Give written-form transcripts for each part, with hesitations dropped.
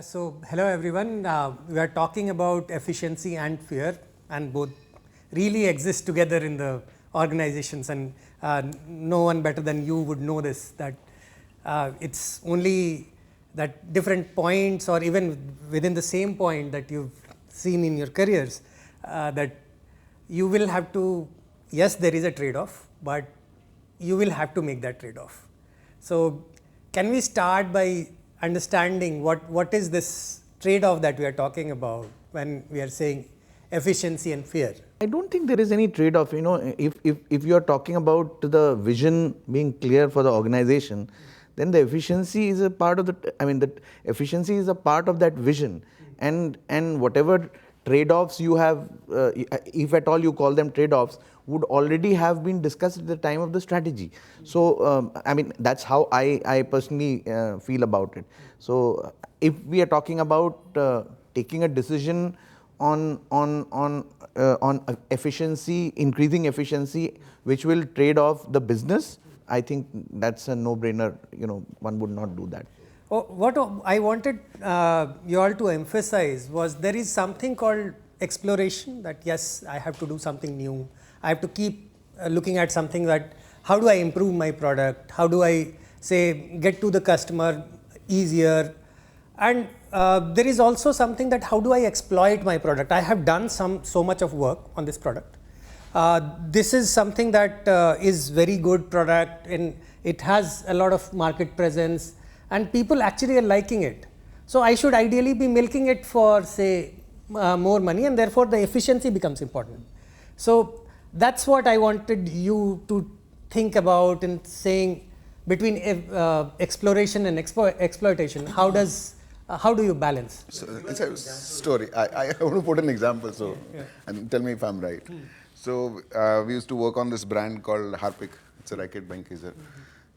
Yeah, so hello everyone. We are talking about efficiency and fear, and both really exist together in the organizations, and no one better than you would know this, that it's only that different points or even within the same point that you've seen in your careers that you will have to, yes, there is a trade-off, but you will have to make that trade-off. So can we start by understanding what is this trade-off that we are talking about when we are saying efficiency and fear? I don't think there is any trade-off. You know, if you are talking about the vision being clear for the organization, then the efficiency is a part of the. I mean, the efficiency is a part of that vision, and whatever trade-offs you have, if at all you call them trade-offs, would already have been discussed at the time of the strategy. So, I mean, that's how I personally feel about it. So, if we are talking about taking a decision on efficiency, increasing efficiency, which will trade off the business, I think that's a no-brainer. You know, one would not do that. Oh, what I wanted you all to emphasize was there is something called exploration, that yes, I have to do something new. I have to keep looking at something that, how do I improve my product? How do I, say, get to the customer easier? And there is also something that, how do I exploit my product? I have done so much of work on this product. This is something that is very good product, and it has a lot of market presence, and people actually are liking it. So I should ideally be milking it for, say, more money, and therefore the efficiency becomes important. So that's what I wanted you to think about in saying between exploration and exploitation. How do you balance? So it's a story. I want to put an example, so and tell me if I'm right. So we used to work on this brand called Harpic. It's a racket bankizer,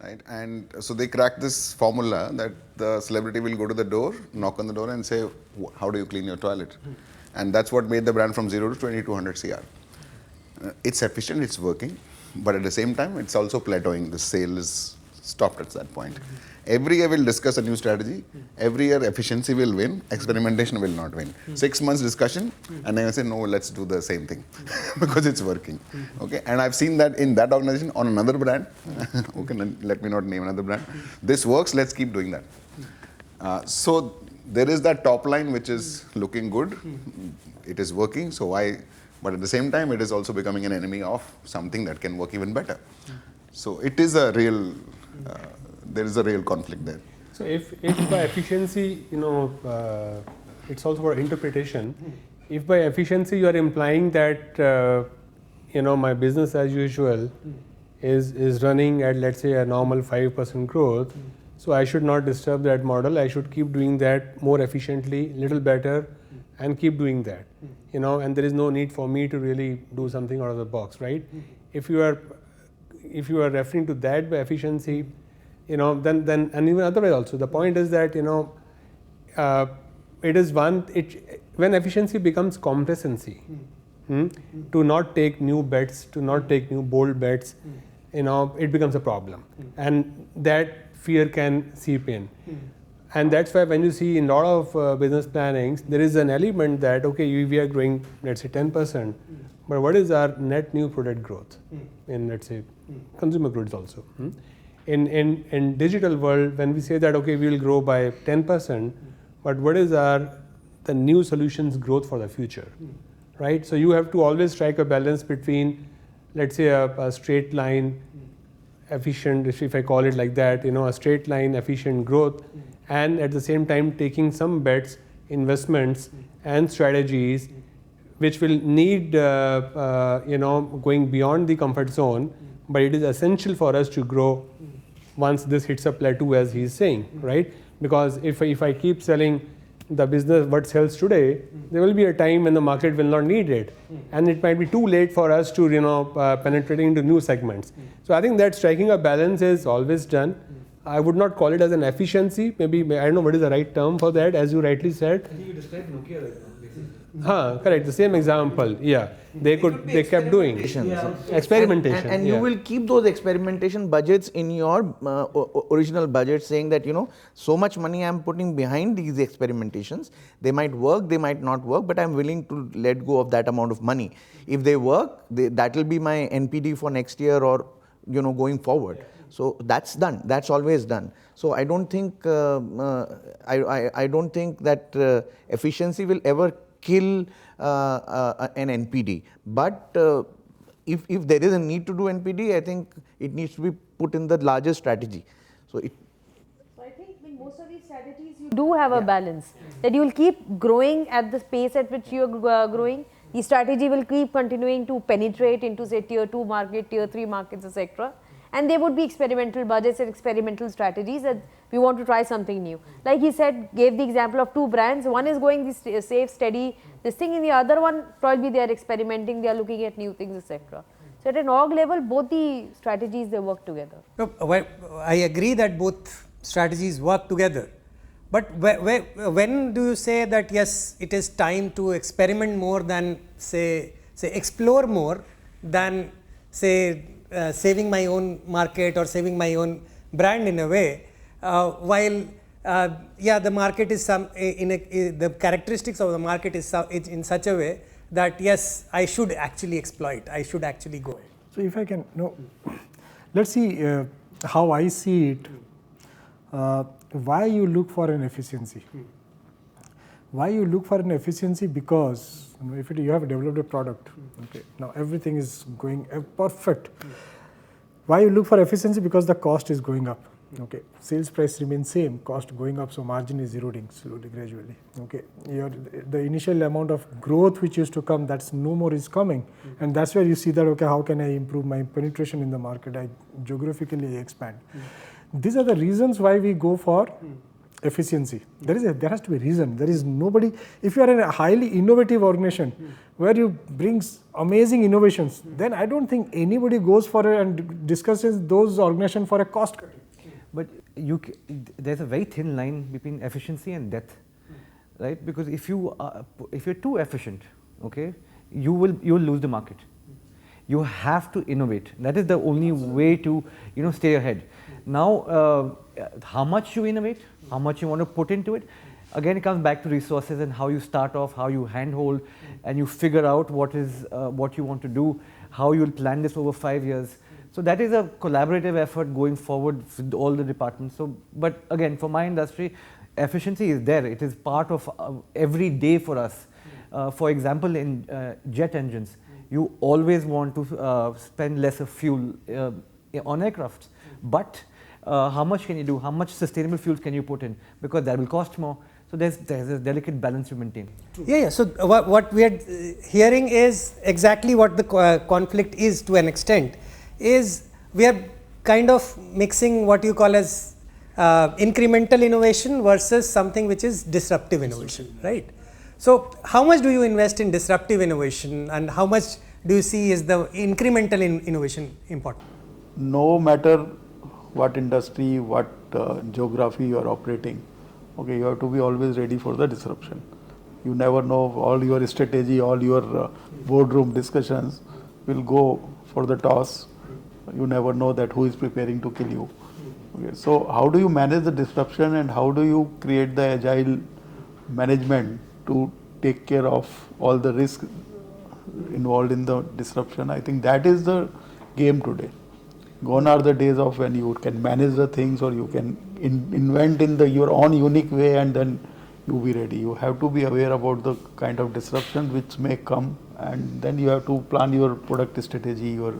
right? And so they cracked this formula that the celebrity will go to the door, knock on the door, and say, "How do you clean your toilet?" And that's what made the brand from 0 to 2200 CR. It's efficient, it's working, but at the same time, it's also plateauing. The sale is stopped at that point. Every year we'll discuss a new strategy. Every year efficiency will win, experimentation will not win. 6 months discussion, and then I say, no, let's do the same thing because it's working. Okay, and I've seen that in that organization on another brand. Okay, let me not name another brand. This works, let's keep doing that. So there is that top line which is looking good. It is working, so why? But at the same time, it is also becoming an enemy of something that can work even better. So it is a real, there is a real conflict there. So if by efficiency, you know, it's also for interpretation. If by efficiency you are implying that, you know, my business as usual is running at, let's say, a normal 5% growth, so I should not disturb that model. I should keep doing that more efficiently, little better, and keep doing that. You know, and there is no need for me to really do something out of the box, right? If you are referring to that by efficiency, you know, then and even otherwise also, the point is that, you know, when efficiency becomes complacency, to not take new bets, to not take new bold bets, you know, it becomes a problem, and that fear can seep in. And that's why when you see in a lot of business plannings, there is an element that, okay, we are growing, let's say 10%, but what is our net new product growth in, let's say, consumer goods also? In digital world, when we say that, okay, we will grow by 10%, but what is the new solutions growth for the future, right? So you have to always strike a balance between, let's say, a straight line efficient, if I call it like that, you know, a straight line efficient growth, and at the same time taking some bets, investments and strategies which will need, you know, going beyond the comfort zone, but it is essential for us to grow once this hits a plateau, as he is saying, right? Because if I keep selling the business what sells today, there will be a time when the market will not need it, and it might be too late for us to, you know, penetrating into new segments. So I think that striking a balance is always done. I would not call it as an efficiency. Maybe I don't know what is the right term for that, as you rightly said. I think you described Nokia right now, basically. Correct. The same example. Yeah, they kept doing experimentation. And you will keep those experimentation budgets in your original budget, saying that, you know, so much money I am putting behind these experimentations. They might work, they might not work, but I am willing to let go of that amount of money. If they work, that will be my NPD for next year, or, you know, going forward. So that's done. That's always done. So I don't think I don't think that efficiency will ever kill an NPD. But if there is a need to do NPD, I think it needs to be put in the larger strategy. So I think in most of these strategies you do have a balance, that you will keep growing at the pace at which you are growing. The strategy will keep continuing to penetrate into, say, tier 2 market, tier 3 markets, etc. And there would be experimental budgets and experimental strategies that we want to try something new. Like he said, gave the example of 2 brands. One is going this safe, steady, this thing, and the other one probably they are experimenting, they are looking at new things, etc. So at an org level, both the strategies, they work together. No, well, I agree that both strategies work together. But when do you say that yes, it is time to experiment more than say explore more than say saving my own market or saving my own brand in a way, while the market is the characteristics of the market is in such a way that yes, I should actually exploit, I should actually go. So if I can, let's see how I see it. Why you look for an efficiency? Why you look for an efficiency? Because if you have developed a product, okay, now everything is going perfect. Why you look for efficiency? Because the cost is going up. Okay, sales price remains same, cost going up, so margin is eroding slowly, gradually. Okay, the initial amount of growth which used to come, that's no more is coming, and that's where you see that, okay, how can I improve my penetration in the market? I geographically expand. These are the reasons why we go for efficiency. There has to be a reason. There is nobody. If you are in a highly innovative organization where you bring amazing innovations, then I don't think anybody goes for it and discusses those organizations for a cost cutting. But there's a very thin line between efficiency and death, right? Because if you're too efficient, okay, you'll lose the market. You have to innovate. That is the only way to stay ahead. Now, how much you innovate, how much you want to put into it, again it comes back to resources and how you start off, how you handhold, and you figure out what you want to do, how you'll plan this over 5 years. So that is a collaborative effort going forward with all the departments. So, but again, for my industry, efficiency is there. It is part of every day for us. For example, in jet engines, you always want to spend lesser fuel on aircrafts. But how much can you do? How much sustainable fuels can you put in? Because that will cost more. So there's a delicate balance to maintain. Yeah. So what we are hearing is exactly what the conflict is to an extent. Is we are kind of mixing what you call as incremental innovation versus something which is disruptive innovation, right? So how much do you invest in disruptive innovation, and how much do you see is the incremental innovation important? No matter what industry, what geography you are operating, okay, you have to be always ready for the disruption. You never know, all your strategy, all your boardroom discussions will go for the toss. You never know that who is preparing to kill you. Okay, so how do you manage the disruption, and how do you create the agile management to take care of all the risk involved in the disruption? I think that is the game today. Gone are the days of when you can manage the things, or you can invent in your own unique way, and then you be ready. You have to be aware about the kind of disruption which may come, and then you have to plan your product strategy, your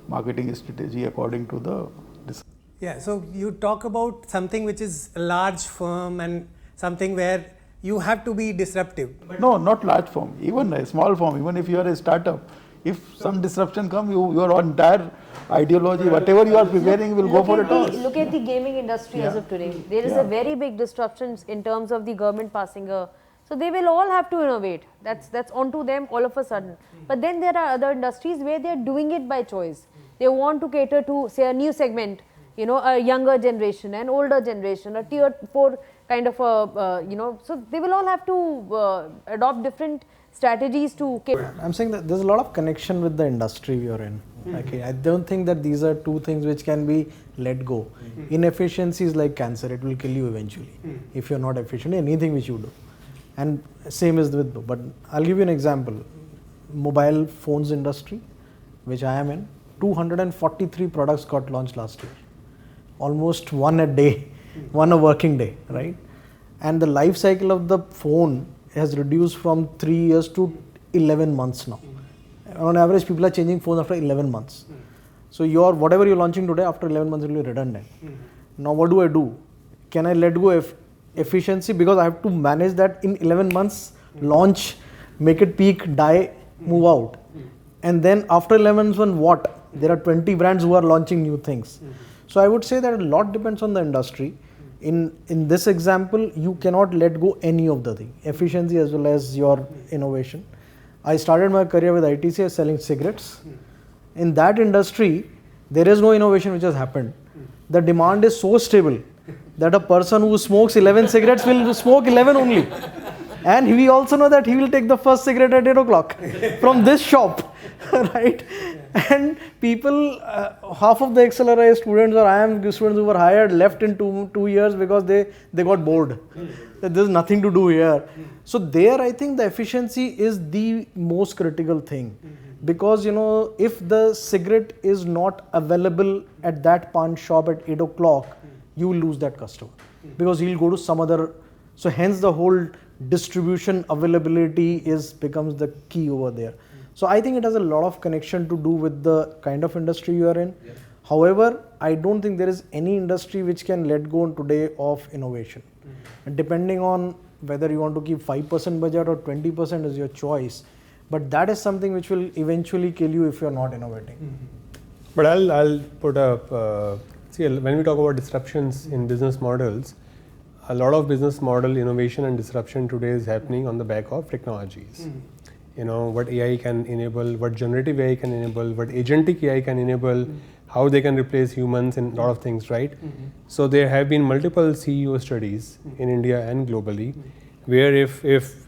marketing strategy according to the disruption. Yeah, so you talk about something which is a large firm and something where you have to be disruptive. No, not large firm, even a small firm, even if you are a startup, if some disruption comes, your entire ideology, whatever you are preparing will go for a toss. Look at the gaming industry as of today. There is a very big disruption in terms of the government passing a, so they will all have to innovate. That's onto them all of a sudden. But then there are other industries where they are doing it by choice. They want to cater to, say, a new segment, a younger generation, an older generation, a tier 4 kind of a, so they will all have to adopt different strategies to keep. I'm saying that there's a lot of connection with the industry we are in. Okay, I don't think that these are two things which can be let go. Inefficiency is like cancer; it will kill you eventually if you're not efficient in anything which you do. And same is with. But I'll give you an example. Mobile phones industry, which I am in, 243 products got launched last year. Almost one a day, one a working day, right? And the life cycle of the phone has reduced from 3 years to 11 months now. On average, people are changing phones after 11 months. So whatever you're launching today, after 11 months, it will be redundant. Now, what do? Can I let go of efficiency because I have to manage that in 11 months, launch, make it peak, die, move out. And then after 11 months, what? There are 20 brands who are launching new things. So I would say that a lot depends on the industry. In this example, you cannot let go any of the thing, efficiency as well as your innovation. I started my career with ITC selling cigarettes. In that industry, there is no innovation which has happened. The demand is so stable that a person who smokes 11 cigarettes will smoke 11 only. And we also know that he will take the first cigarette at 8 o'clock from this shop, right? And people, half of the XLRI students or IIM students who were hired left in two years because they got bored. There's nothing to do here. So there I think the efficiency is the most critical thing. Because if the cigarette is not available at that pawn shop at 8 o'clock, you will lose that customer. Because he'll go to some other, so hence the whole distribution availability becomes the key over there. So I think it has a lot of connection to do with the kind of industry you are in. Yeah. However, I don't think there is any industry which can let go today of innovation. And depending on whether you want to keep 5% budget or 20% is your choice. But that is something which will eventually kill you if you're not innovating. But I'll put up, see, when we talk about disruptions in business models, a lot of business model innovation and disruption today is happening on the back of technologies. What AI can enable, what generative AI can enable, what agentic AI can enable, how they can replace humans in a lot of things, right? So there have been multiple CEO studies in India and globally, where if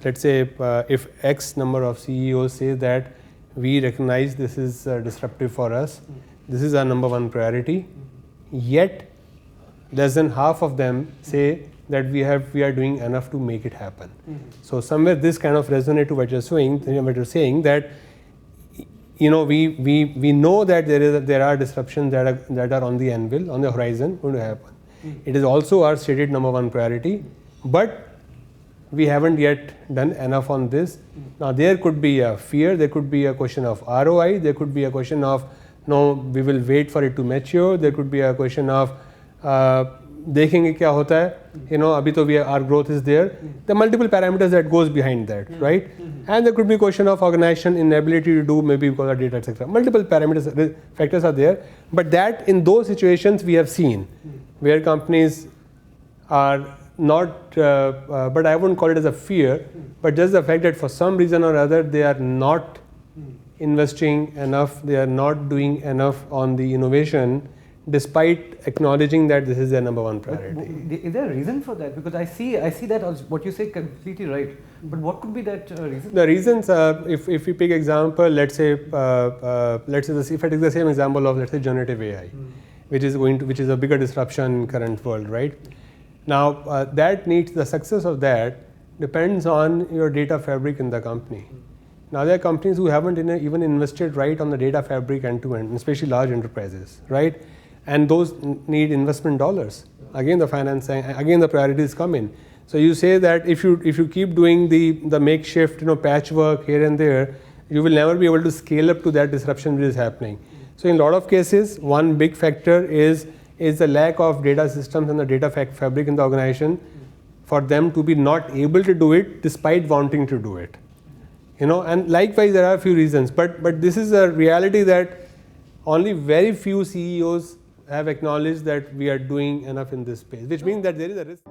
let's say, if X number of CEOs say that we recognize this is disruptive for us, this is our number one priority, yet less than half of them say that we are doing enough to make it happen. So somewhere this kind of resonates to what you're saying that we know that there are disruptions that are on the anvil, on the horizon, going to happen. It is also our stated number one priority, but we haven't yet done enough on this. Now there could be a fear, there could be a question of ROI, there could be a question of no, we will wait for it to mature, there could be a question of देखेंगे क्या होता है, अभी तो our growth is there. The multiple parameters that goes behind that, right? And there could be question of organization inability to do maybe because of data, etc. Multiple parameters, factors are there. But that in those situations we have seen where companies are not, but I wouldn't call it as a fear, but just the fact that for some reason or other they are not investing enough, they are not doing enough on the innovation, despite acknowledging that this is their number one priority. But is there a reason for that? Because I see that as what you say completely right. But what could be that reason? The reasons, if we pick example, let's say if I take the same example of let's say generative AI, which is a bigger disruption in current world, right? Now that needs the success of that depends on your data fabric in the company. Now there are companies who haven't even invested right on the data fabric end to end, especially large enterprises, right? And those need investment dollars. Again, the finance, again the priorities come in. So you say that if you keep doing the makeshift, patchwork here and there, you will never be able to scale up to that disruption which is happening. So in a lot of cases, one big factor is the lack of data systems and the data fabric in the organization for them to be not able to do it despite wanting to do it. And likewise there are a few reasons, but this is a reality that only very few CEOs have acknowledged that we are doing enough in this space, which means that there is a risk.